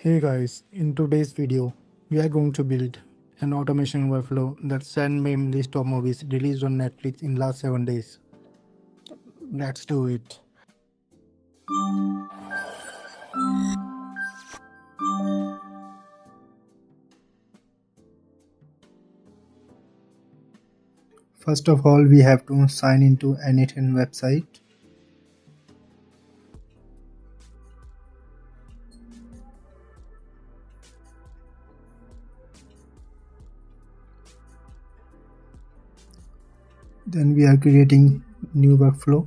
Hey guys, in today's video, we are going to build an automation workflow that send meme list of movies released on Netflix in last 7 days. Let's do it. First of all, we have to sign into n8n website. Then we are creating new workflow.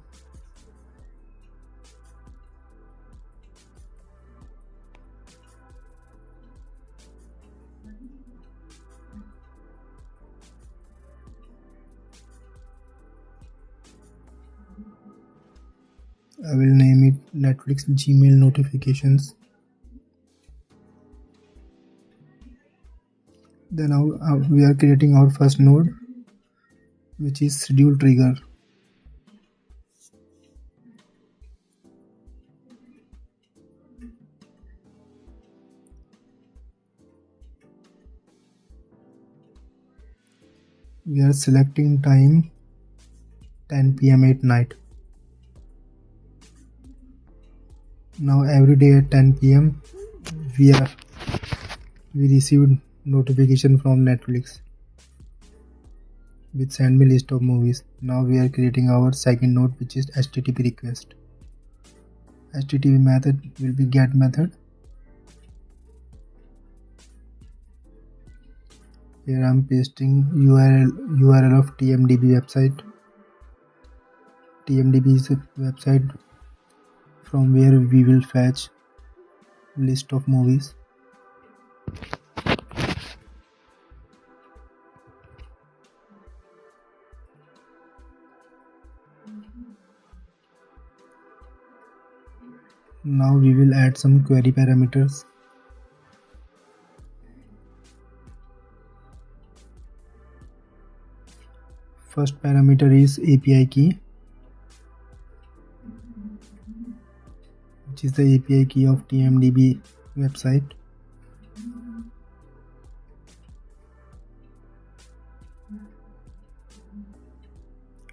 I will name it Netflix Gmail notifications. Then we are creating our first node, which is schedule trigger. We are selecting time 10 p.m. at night. Now every day at 10 p.m. we received notification from Netflix with send me list of movies. Now we are creating our second node, which is HTTP request. HTTP method will be get method. Here I am pasting URL of TMDB website. TMDB is a website from where we will fetch list of movies. Now we will add some query parameters. First parameter is API key, which is the API key of TMDB website.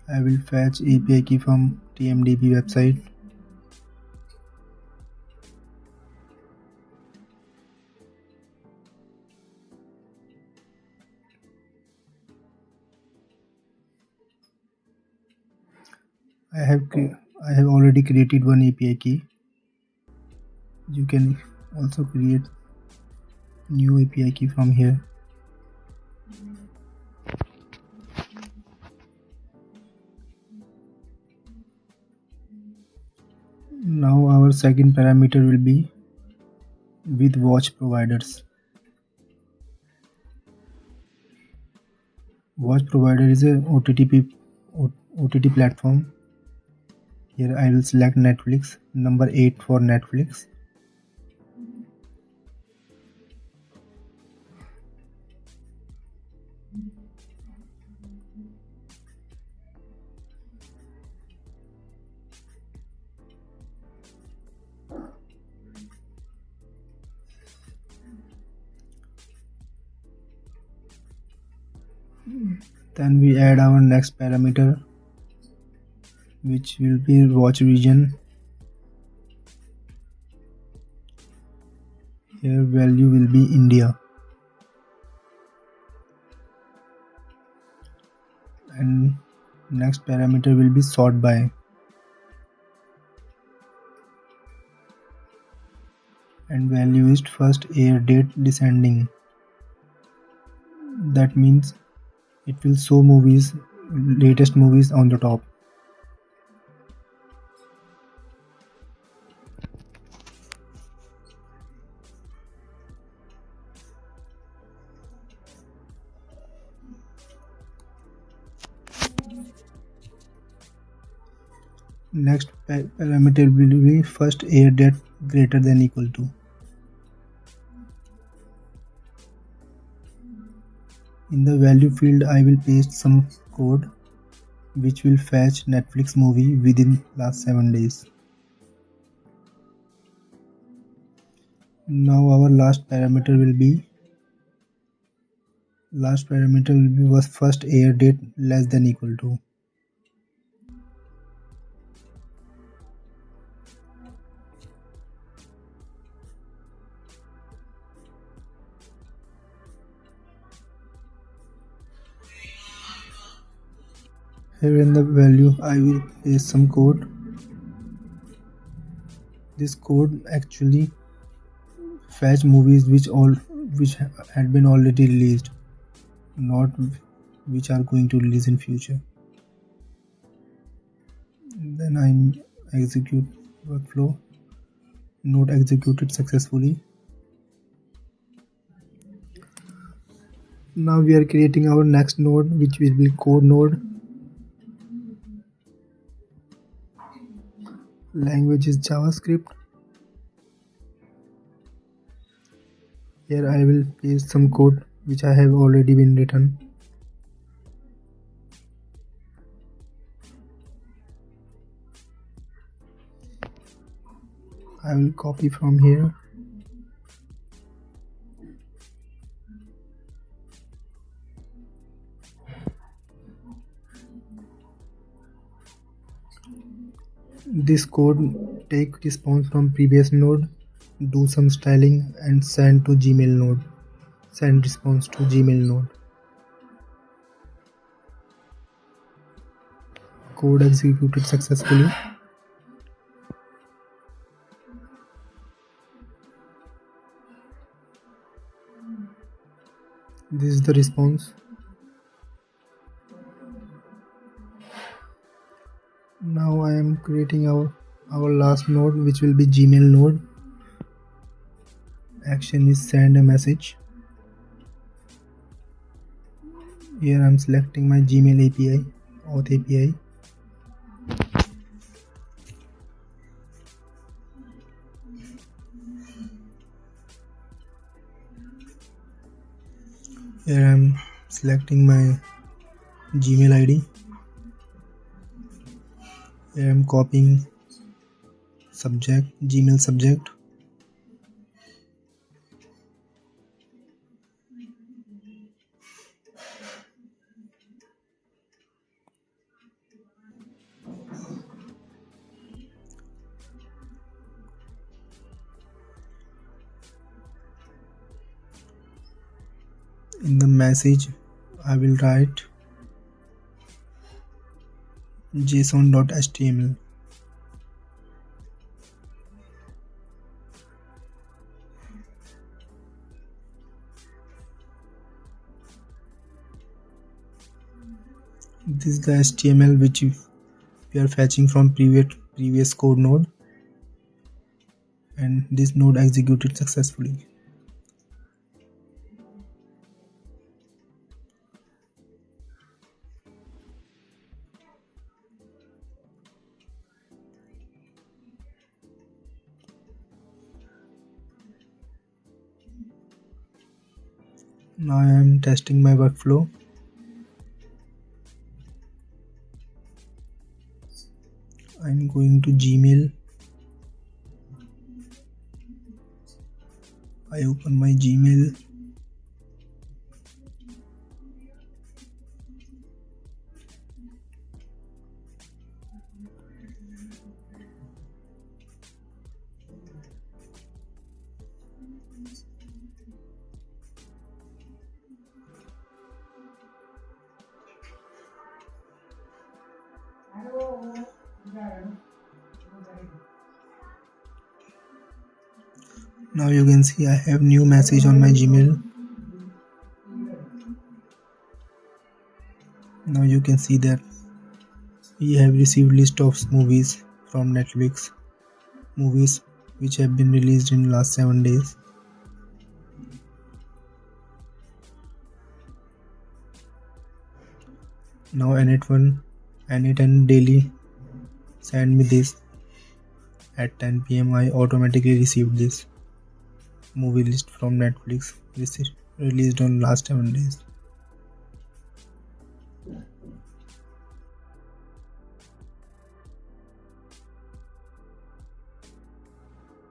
I will fetch API key from TMDB website. I have already created one API key. You can also create new API key from here. Now our second parameter will be with watch providers. Watch provider is a OTT platform. Here I will select Netflix, number 8 for Netflix. Then we add our next parameter, which will be watch region. Here value will be India, and next parameter will be sort by, and value is first air date descending. That means it will show latest movies on the top. Next parameter will be first air date greater than equal to. In the value field, I will paste some code which will fetch Netflix movie within last 7 days. Now our last parameter will be was first air date less than equal to. Here in the value I will paste some code. This code actually fetch movies which had been already released, not which are going to release in future. Then I execute workflow. Node executed successfully. Now we are creating our next node, which will be code node. Language is JavaScript. Here I will paste some code which I have already been written. I will copy from here. This code take response from previous node, do some styling and send to Gmail node. Send response to Gmail node. Code executed successfully. This is the response. Now I am creating our last node, which will be Gmail node. Action is send a message. Here I am selecting my Gmail API, auth API. Here I am selecting my Gmail ID. Here I am copying subject, Gmail subject. In the message, I will write json.html. This is the HTML which we are fetching from previous code node, and this node executed successfully. Now I am testing my workflow. I am going to Gmail. I open my Gmail. Now you can see I have new message on my Gmail. Now you can see that we have received list of movies from Netflix, movies which have been released in last 7 days. Now n8n daily send me this. At 10 PM I automatically received this movie list from Netflix released on last 7 days.